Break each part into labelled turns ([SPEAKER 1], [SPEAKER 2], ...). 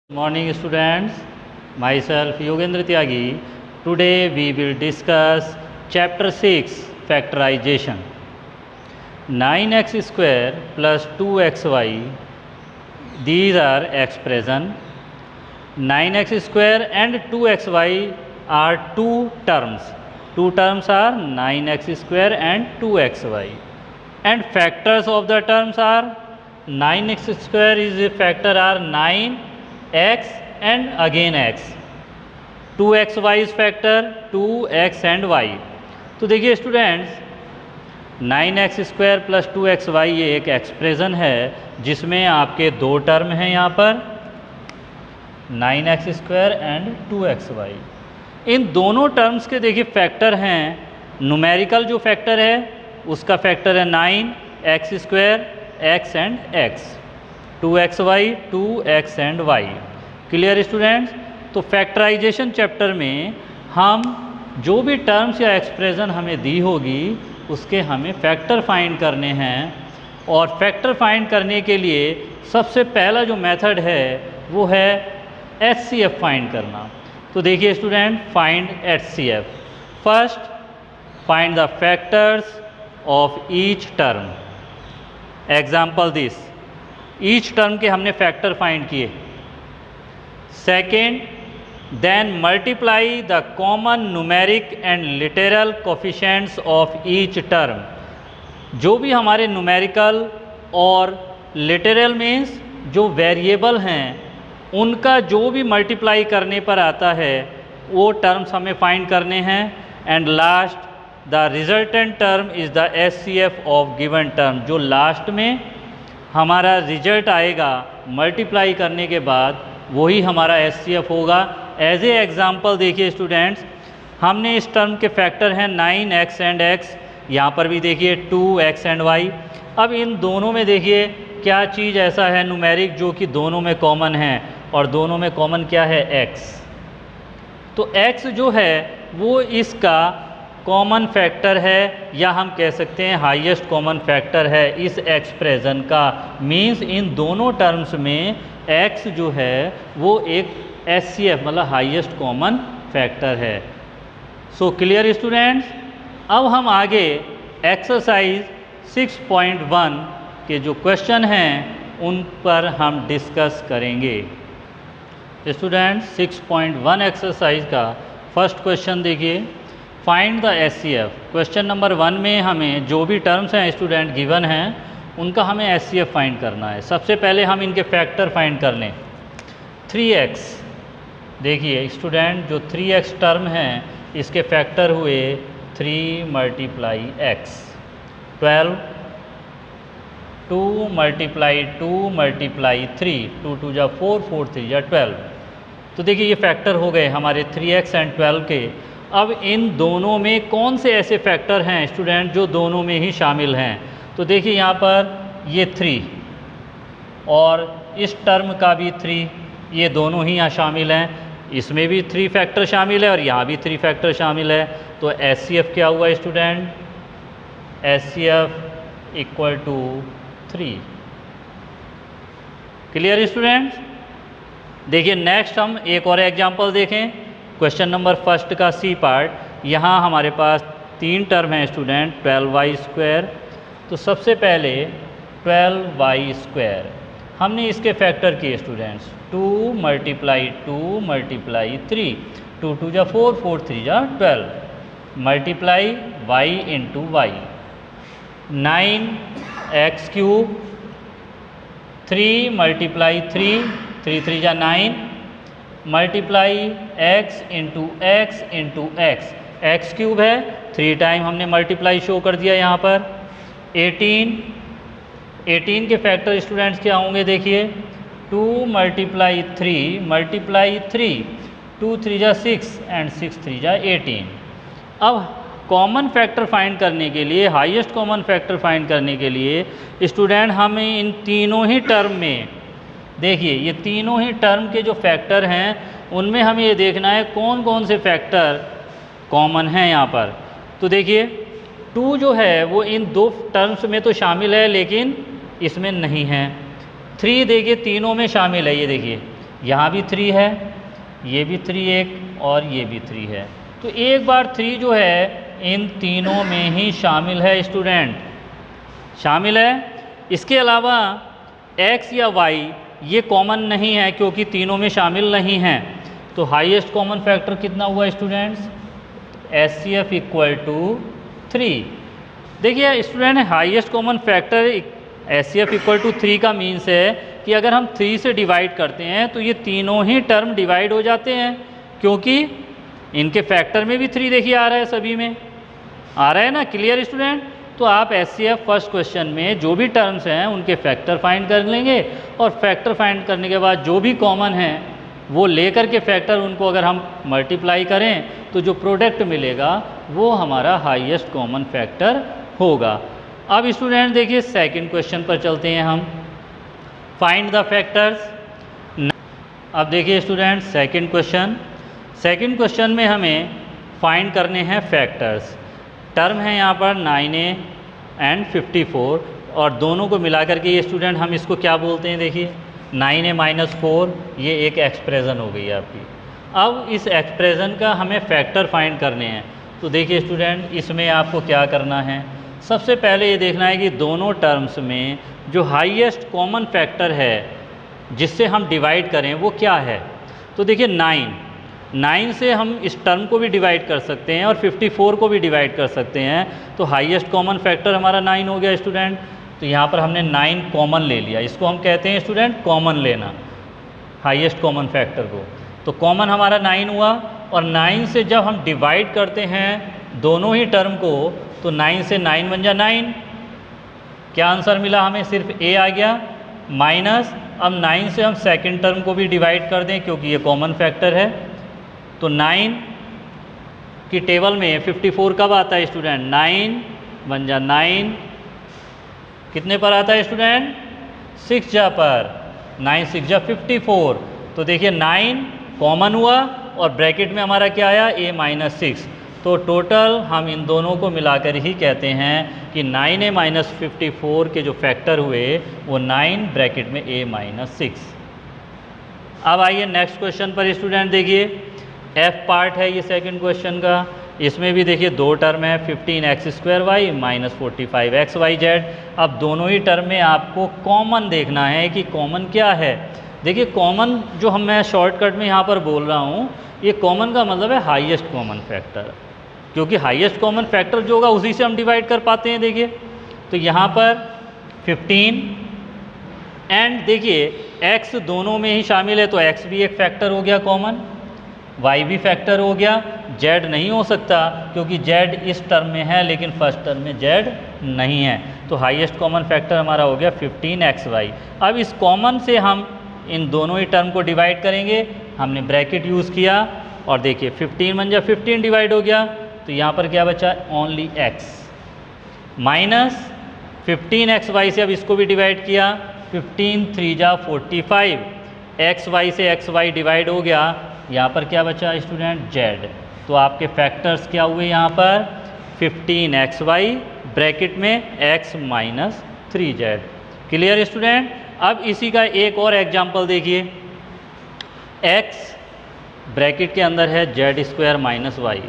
[SPEAKER 1] Morning students, myself Yogendra Tyagi. Today we will discuss chapter 6 factorization. 9x square plus 2xy, these are expression. 9x square and 2xy are two terms. Two terms are 9x square and 2xy. And factors of the terms are 9x square is a factor are 9 x and again x, 2xy is factor 2x and y. तो देखिए students 9x square plus 2xy ये एक expression है जिसमें आपके दो term हैं यहाँ पर 9x स्क्वायर एंड 2xy। इन दोनों टर्म्स के देखिए फैक्टर हैं, न्यूमेरिकल जो फैक्टर है उसका फैक्टर है 9x square x and x, 2xy 2x and y। Clear students? तो फैक्टराइजेशन चैप्टर में हम जो भी टर्म्स या एक्सप्रेशन हमें दी होगी उसके हमें फैक्टर फाइंड करने हैं, और फैक्टर फाइंड करने के लिए सबसे पहला जो मेथड है वो है HCF फाइंड करना। तो देखिए student, find HCF। First find the factors of each term. Example this, each term के हमने फैक्टर फाइंड किए। Second, then multiply the common numeric and literal coefficients of each term. जो भी हमारे न्यूमेरिकल और लिटरल मीन्स जो variable हैं उनका जो भी मल्टीप्लाई करने पर आता है वो टर्म्स हमें फाइंड करने हैं। And last, the resultant term is the HCF of given term. जो लास्ट में हमारा रिजल्ट आएगा मल्टीप्लाई करने के बाद वही हमारा HCF होगा। एज ए एग्ज़ाम्पल देखिए स्टूडेंट्स, हमने इस टर्म के फैक्टर हैं 9x एंड x, यहाँ पर भी देखिए 2x एंड y। अब इन दोनों में देखिए क्या चीज़ ऐसा है न्यूमेरिक जो कि दोनों में कॉमन है, और दोनों में कॉमन क्या है? x। तो x जो है वो इसका कॉमन फैक्टर है, या हम कह सकते हैं हाईएस्ट कॉमन फैक्टर है इस एक्सप्रेशन का। मींस इन दोनों टर्म्स में x जो है वो एक HCF मतलब हाईएस्ट कॉमन फैक्टर है। So clear students? अब हम आगे एक्सरसाइज 6.1 के जो क्वेश्चन हैं उन पर हम डिस्कस करेंगे। स्टूडेंट्स 6.1 एक्सरसाइज का फर्स्ट क्वेश्चन देखिए, find the HCF। Question number 1 में हमें जो भी टर्म्स हैं स्टूडेंट गिवन हैं उनका हमें HCF फाइंड करना है। सबसे पहले हम इनके फैक्टर फाइंड कर लें। 3x, देखिए स्टूडेंट जो 3x टर्म है इसके फैक्टर हुए 3 मल्टीप्लाई x, 12, 2 मल्टीप्लाई 2 मल्टीप्लाई 3, 2 2 जा 4, 4 3 जा 12। तो देखिए ये फैक्टर हो गए हमारे 3x एंड 12 के। अब इन दोनों में कौन से ऐसे फैक्टर हैं स्टूडेंट जो दोनों में ही शामिल हैं? तो देखिए यहाँ पर ये 3 और इस टर्म का भी 3, ये दोनों ही यहाँ शामिल हैं। इसमें भी 3 फैक्टर शामिल है और यहाँ भी 3 फैक्टर शामिल है। तो HCF क्या हुआ student? HCF equal to 3। Clear students? देखिए नेक्स्ट हम एक और एग्जांपल देखें। क्वेश्चन नंबर फर्स्ट का सी पार्ट, यहाँ हमारे पास 3 टर्म हैं स्टूडेंट, 12y स्क्वायर। तो सबसे पहले 12y स्क्वायर हमने इसके फैक्टर किए स्टूडेंट्स, 2 मल्टीप्लाई 2 मल्टीप्लाई 3, 2 2 जा 4, 4 3 जा 12, multiply y into y, 9x cube, 3 multiply 3, 3 3 जा 9, multiply x into x into x, x cube है 3 टाइम हमने मल्टीप्लाई शो कर दिया यहाँ पर। 18 के फैक्टर स्टूडेंट्स क्या होंगे? देखिए 2 मल्टीप्लाई 3 मल्टीप्लाई 3, 2 3 जा 6 एंड 6 3 जा 18। अब कॉमन फैक्टर फाइंड करने के लिए, हाईएस्ट कॉमन फैक्टर फाइंड करने के लिए स्टूडेंट हमें इन तीनों ही टर्म में, देखिए ये तीनों ही टर्म के जो फैक्टर हैं उनमें हमें ये देखना है कौन कौन से फैक्टर कॉमन हैं यहाँ पर। तो देखिए 2 जो है वो इन 2 टर्म्स में तो शामिल है लेकिन इसमें नहीं है। 3 देखिए तीनों में शामिल है, ये देखिए यहाँ भी 3 है, ये भी 3 एक और ये भी 3 है। तो एक बार 3 जो है इन तीनों में ही शामिल है स्टूडेंट, शामिल है। इसके अलावा x या y ये कॉमन नहीं है क्योंकि तीनों में शामिल नहीं हैं। तो हाईएस्ट कॉमन फैक्टर कितना हुआ स्टूडेंट्स? HCF equal to 3। देखिए student, highest common factor HCF equal to 3 का मीन्स है कि अगर हम 3 से डिवाइड करते हैं तो ये तीनों ही टर्म डिवाइड हो जाते हैं, क्योंकि इनके फैक्टर में भी 3 देखिए आ रहा है, सभी में आ रहा है ना। Clear student? तो आप HCF फर्स्ट क्वेश्चन में जो भी टर्म्स हैं उनके फैक्टर फाइंड कर लेंगे और फैक्टर फाइंड करने के बाद जो भी कॉमन है वो लेकर के फैक्टर उनको अगर हम मल्टीप्लाई करें तो जो प्रोडक्ट मिलेगा वो हमारा हाईएस्ट कॉमन फैक्टर होगा। अब स्टूडेंट देखिए सेकंड क्वेश्चन पर चलते हैं हम, फाइंड द फैक्टर्स। अब देखिए स्टूडेंट सेकंड क्वेश्चन में हमें फाइंड करने हैं फैक्टर्स। टर्म है यहाँ पर 9a एंड 54 और दोनों को मिलाकर के ये स्टूडेंट हम इसको क्या बोलते हैं? देखिए 9a माइनस 4 ये एक एक्सप्रेशन हो गई आपकी। अब इस एक्सप्रेशन का हमें फैक्टर फाइंड करने हैं। तो देखिए स्टूडेंट, इसमें आपको क्या करना है, सबसे पहले ये देखना है कि दोनों टर्म्स में जो हाईएस्ट कॉमन फैक्टर है जिससे हम डिवाइड करें वो क्या है। तो देखिए 9 से हम इस टर्म को भी डिवाइड कर सकते हैं और 54 को भी डिवाइड कर सकते हैं। तो हाईएस्ट कॉमन फैक्टर हमारा 9 हो गया स्टूडेंट। तो यहाँ पर हमने 9 कॉमन ले लिया, इसको हम कहते हैं स्टूडेंट कॉमन लेना, हाईएस्ट कॉमन फैक्टर को। तो कॉमन हमारा 9 हुआ और 9 से जब हम डिवाइड करते हैं दोनों ही टर्म को तो 9 से 9 बन जा 9। क्या आंसर मिला हमें? सिर्फ a आ गया, माइनस अब 9 से हम सेकंड टर्म को भी डिवाइड कर दें क्योंकि ये कॉमन फैक्टर है। तो 9 की टेबल में 54 कब आता है स्टूडेंट? 9 बन जा 9, कितने पर आता है स्टूडेंट? 6 जा पर, 9 6 जा 54। तो देखिए 9 कॉमन हुआ और ब्रैकेट में हमारा क्या आया? a minus 6। तो टोटल हम इन दोनों को मिलाकर ही कहते हैं कि 9a माइनस 54 के जो फैक्टर हुए वो 9 ब्रैकेट में a माइनस 6। अब आइए नेक्स्ट क्वेश्चन पर स्टूडेंट, देखिए F पार्ट है ये सेकंड क्वेश्चन का। इसमें भी देखिए दो टर्म है, 15x² माइनस 45xyz। अब दोनों ही टर्म में आपको कॉमन देखना है कि कॉमन क्या है। देखिए कॉमन जो मैं शॉर्टकट में यहाँ पर बोल रहा हूँ, ये कॉमन का मतलब है हाईएस्ट कॉमन फैक्टर, क्योंकि हाईएस्ट कॉमन फैक्टर जो होगा उसी से हम डिवाइड कर पाते हैं। देखिए तो यहाँ पर 15 एंड देखिए x दोनों में ही शामिल है तो x भी एक फैक्टर हो गया कॉमन, y भी फैक्टर हो गया, z नहीं हो सकता क्योंकि z इस टर्म में है लेकिन फर्स्ट टर्म में z नहीं है। तो हाईएस्ट कॉमन फैक्टर हमारा हो गया 15xy। अब इस कॉमन से हम इन दोनों ही टर्म को डिवाइड करेंगे, हमने ब्रैकेट यूज़ किया और देखिए 15 बन जा 15 डिवाइड हो गया। तो यहाँ पर क्या बचा? ओनली x माइनस 15xy से अब इसको भी डिवाइड किया, 15 3 जा 45, xy से xy डिवाइड हो गया, यहाँ पर क्या बचा स्टूडेंट? z। तो आपके फैक्टर्स क्या हुए यहाँ पर? 15xy ब्रैकेट में x minus 3z। Clear student? अब इसी का एक और एग्जाम्पल देखिए, x ब्रैकेट के अंदर है z² minus y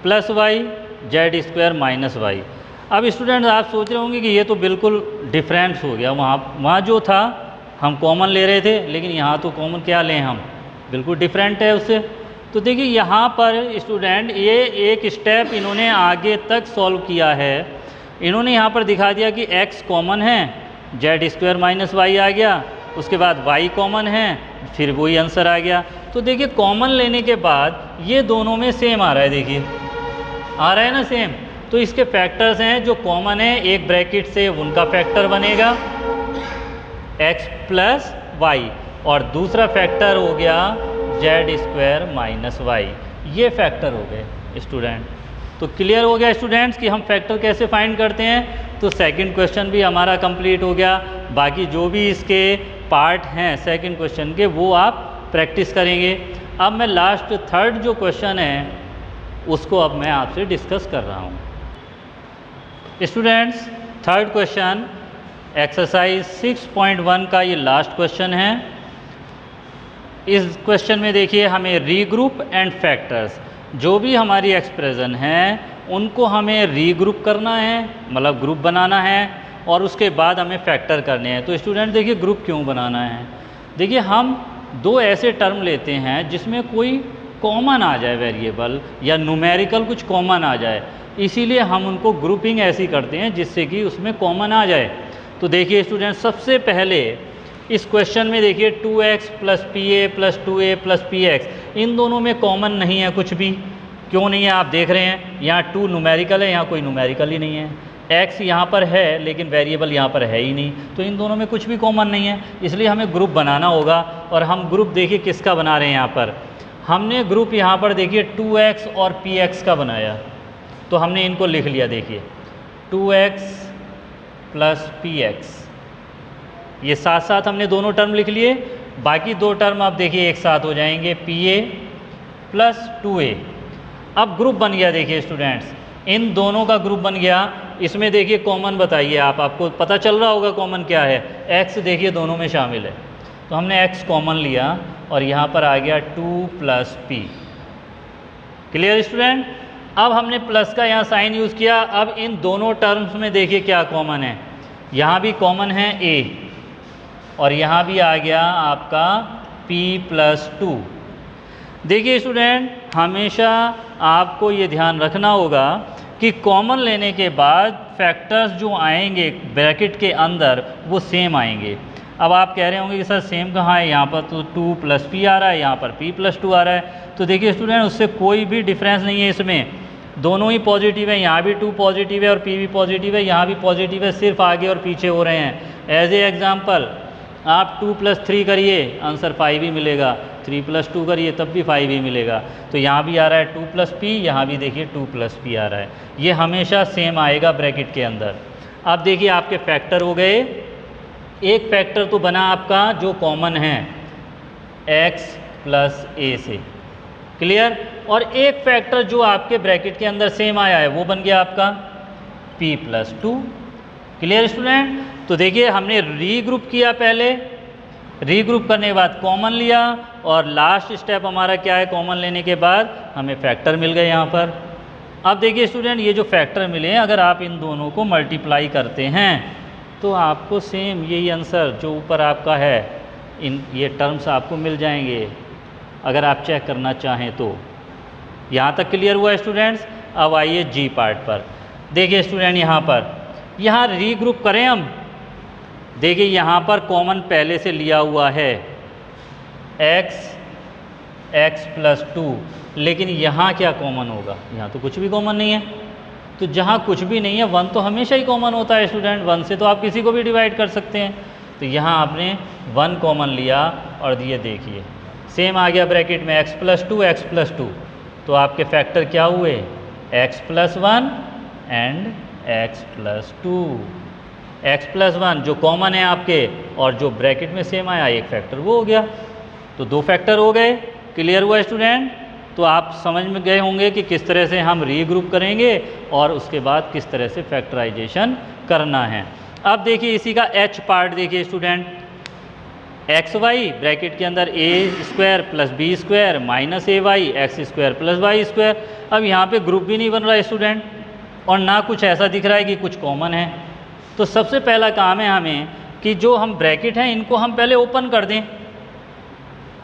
[SPEAKER 1] plus y z² minus y। अब स्टूडेंट आप सोच रहे होंगे कि ये तो बिल्कुल डिफरेंस हो गया, वहाँ जो था हम कॉमन ले रहे थे लेकिन यहाँ तो कॉमन क्या लें हम, बिल्कुल डिफरेंट है उससे। तो देखिए यहाँ पर स्टूडेंट ये एक स्टेप इन्होंने आगे तक सॉल्व किया है। इन्होंने यहाँ पर दिखा दिया कि x कॉमन है, z² माइनस y आ गया, उसके बाद y कॉमन है, फिर वही आंसर आ गया। तो देखिए कॉमन लेने के बाद ये दोनों में सेम आ रहा है, देखिए आ रहा है ना सेम। तो इसके फैक्टर्स हैं जो कॉमन है, एक ब्रैकेट से उनका फैक्टर बनेगा x प्लस y और दूसरा फैक्टर हो गया z² माइनस y। ये फैक्टर हो गए स्टूडेंट। तो क्लियर हो गया स्टूडेंट्स कि हम फैक्टर कैसे फाइंड करते हैं। तो सेकंड क्वेश्चन भी हमारा कंप्लीट हो गया। बाकी जो भी इसके पार्ट हैं सेकंड क्वेश्चन के वो आप प्रैक्टिस करेंगे। अब मैं लास्ट थर्ड जो क्वेश्चन है उसको अब मैं आपसे डिस्कस कर रहा हूँ। स्टूडेंट्स थर्ड क्वेश्चन एक्सरसाइज 6.1 का ये लास्ट क्वेश्चन है। इस क्वेश्चन में देखिए हमें रीग्रुप एंड फैक्टर्स, जो भी हमारी एक्सप्रेशन है उनको हमें रीग्रुप करना है, मतलब ग्रुप बनाना है, और उसके बाद हमें फैक्टर करने हैं। तो स्टूडेंट देखिए ग्रुप क्यों बनाना है, देखिए हम दो ऐसे टर्म लेते हैं जिसमें कोई कॉमन आ जाए, वेरिएबल या न्यूमेरिकल कुछ कॉमन आ जाए, इसीलिए हम उनको ग्रुपिंग ऐसी करते हैं जिससे कि उसमें कॉमन आ जाए। तो देखिए स्टूडेंट सबसे पहले इस क्वेश्चन में देखिए 2x + pa + 2a + px, इन दोनों में कॉमन नहीं है कुछ भी। क्यों नहीं है, आप देख रहे हैं यहाँ 2 न्यूमेरिकल है, यहाँ कोई न्यूमेरिकल ही नहीं है, x यहाँ पर है लेकिन वेरिएबल यहाँ पर है ही नहीं, तो इन दोनों में कुछ भी कॉमन नहीं है, इसलिए हमें ग्रुप बनाना होगा। और हम ग्रुप देखिए किसका बना रहे हैं, यहाँ पर हमने ग्रुप यहाँ पर देखिए 2x और px का बनाया, तो हमने इनको लिख लिया, देखिए 2x + px, ये साथ साथ हमने दोनों टर्म लिख लिए, बाकी दो टर्म आप देखिए एक साथ हो जाएंगे, pa + 2a। अब ग्रुप बन गया, देखिए स्टूडेंट्स इन दोनों का ग्रुप बन गया। इसमें देखिए कॉमन बताइए आप, आपको पता चल रहा होगा कॉमन क्या है, x देखिए दोनों में शामिल है, तो हमने x कॉमन लिया और यहाँ पर आ गया 2 + p। क्लियर स्टूडेंट, अब हमने प्लस का यहाँ साइन यूज़ किया। अब इन दोनों टर्म्स में देखिए क्या कॉमन है, यहाँ भी कॉमन है a और यहाँ भी आ गया आपका p + 2। देखिए स्टूडेंट हमेशा आपको ये ध्यान रखना होगा कि कॉमन लेने के बाद फैक्टर्स जो आएंगे ब्रैकेट के अंदर वो सेम आएंगे। अब आप कह रहे होंगे कि सर सेम कहाँ है, यहाँ पर तो 2 + p आ रहा है, यहाँ पर p + 2 आ रहा है। तो देखिए स्टूडेंट उससे कोई भी डिफरेंस नहीं है, इसमें दोनों ही पॉजिटिव है, यहाँ भी 2 पॉजिटिव है और p भी पॉजिटिव है, यहाँ भी पॉजिटिव है, सिर्फ आगे और पीछे हो रहे हैं। एज ए एग्जाम्पल आप 2 + 3 करिए आंसर 5 ही मिलेगा, 3 + 2 करिए तब भी 5 ही मिलेगा। तो यहाँ भी आ रहा है 2 + p, यहाँ भी देखिए 2 + p आ रहा है, ये हमेशा सेम आएगा ब्रैकेट के अंदर। अब देखिए आपके फैक्टर हो गए, एक फैक्टर तो बना आपका जो कॉमन है x + a से, क्लियर, और एक फैक्टर जो आपके ब्रैकेट के अंदर सेम आया है वो बन गया आपका p + 2। क्लियर स्टूडेंट, तो देखिए हमने रीग्रुप किया, पहले रीग्रुप करने के बाद कॉमन लिया और लास्ट स्टेप हमारा क्या है, कॉमन लेने के बाद हमें फैक्टर मिल गए यहाँ पर। अब देखिए स्टूडेंट ये जो फैक्टर मिले हैं अगर आप इन दोनों को मल्टीप्लाई करते हैं तो आपको सेम यही आंसर जो ऊपर आपका है, इन ये टर्म्स आपको मिल जाएंगे अगर आप चेक करना चाहें तो। यहाँ तक क्लियर हुआ स्टूडेंट्स। अब आइए जी पार्ट पर। देखिए स्टूडेंट यहाँ रीग्रुप करें हम, देखिए यहाँ पर कॉमन पहले से लिया हुआ है x + 2, लेकिन यहाँ क्या कॉमन होगा, यहाँ तो कुछ भी कॉमन नहीं है। तो जहाँ कुछ भी नहीं है 1 तो हमेशा ही कॉमन होता है स्टूडेंट, 1 से तो आप किसी को भी डिवाइड कर सकते हैं। तो यहाँ आपने 1 कॉमन लिया और ये देखिए सेम आ गया ब्रैकेट में x + 2 x + 2, तो आपके फैक्टर क्या हुए, x + 1 एंड x + 2। x + 1 जो कॉमन है आपके और जो ब्रैकेट में सेम आया एक फैक्टर वो हो गया, तो 2 फैक्टर हो गए। क्लियर हुआ स्टूडेंट, तो आप समझ में गए होंगे कि किस तरह से हम रीग्रुप करेंगे और उसके बाद किस तरह से फैक्टराइजेशन करना है। अब देखिए इसी का h पार्ट देखिए स्टूडेंट, xy ब्रैकेट के अंदर a² + b² -ay x² + y²। अब यहाँ पे ग्रुप भी नहीं बन रहा है स्टूडेंट और ना कुछ ऐसा दिख रहा है कि कुछ कॉमन है। तो सबसे पहला काम है हमें कि जो हम ब्रैकेट हैं इनको हम पहले ओपन कर दें।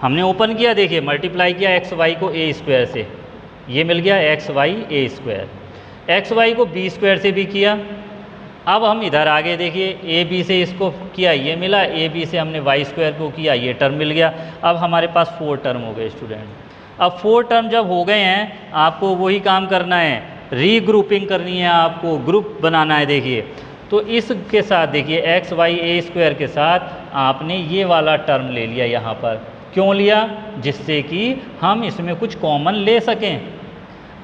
[SPEAKER 1] हमने ओपन किया, देखिए मल्टीप्लाई किया xy को a² से, ये मिल गया xy a², xy को b² से भी किया। अब हम इधर आगे देखिए ab से इसको किया, ये मिला, ab से हमने y² को किया, ये टर्म मिल गया। अब हमारे पास 4 टर्म हो गए स्टूडेंट। अब 4 टर्म जब हो गए हैं आपको वही काम करना है, रीग्रुपिंग करनी है, आपको ग्रुप बनाना है। देखिए तो इसके साथ देखिए xy a² के साथ आपने ये वाला टर्म ले लिया यहाँ पर, क्यों लिया, जिससे कि हम इसमें कुछ कॉमन ले सकें।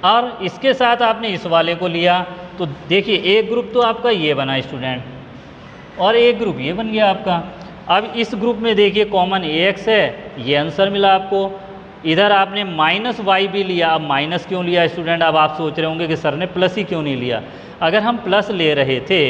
[SPEAKER 1] और इसके साथ आपने इस वाले को लिया, तो देखिए एक ग्रुप तो आपका ये बना स्टूडेंट और एक ग्रुप ये बन गया आपका। अब इस ग्रुप में देखिए कॉमन ax है, ये आंसर मिला आपको। इधर आपने -y भी लिया। अब माइनस क्यों लिया स्टूडेंट, अब आप सोच रहे होंगे कि सर ने प्लस ही क्यों नहीं लिया। अगर हम प्लस ले रहे थे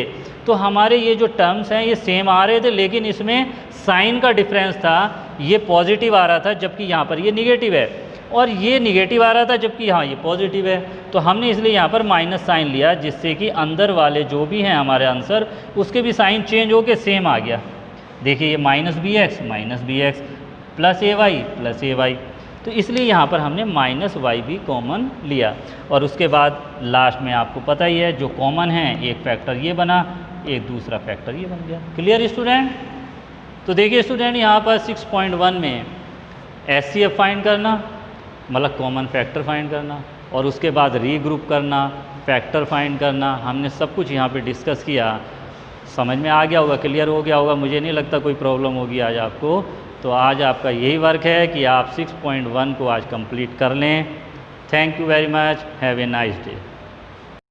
[SPEAKER 1] तो हमारे ये जो टर्म्स हैं ये सेम आ रहे थे, लेकिन इसमें साइन का डिफरेंस था, ये पॉजिटिव आ रहा था जबकि यहाँ पर ये निगेटिव है, और ये निगेटिव आ रहा था जबकि यहाँ ये पॉजिटिव है। तो हमने इसलिए यहाँ पर माइनस साइन लिया, जिससे कि अंदर वाले जो भी हैं हमारे आंसर उसके भी साइन चेंज होके सेम आ गया। देखिए ये माइनस बी एक्स प्लस ए वाई, तो इसलिए यहाँ पर हमने माइनस वाई भी कॉमन लिया। और उसके बाद लास्ट में आपको पता ही है जो कॉमन है, एक फैक्टर ये बना, एक दूसरा फैक्टर ये बन गया। Clear student? तो देखिए स्टूडेंट यहाँ पर 6.1 में एचसीएफ फाइंड करना, मतलब कॉमन फैक्टर फाइंड करना, और उसके बाद रीग्रुप करना, फैक्टर फाइंड करना, हमने सब कुछ यहाँ पे डिस्कस किया। समझ में आ गया होगा, क्लियर हो गया होगा, मुझे नहीं लगता कोई प्रॉब्लम होगी आज आपको। तो आज आपका यही वर्क है कि आप 6.1 को आज कंप्लीट कर लें। Thank you very much, have a nice day.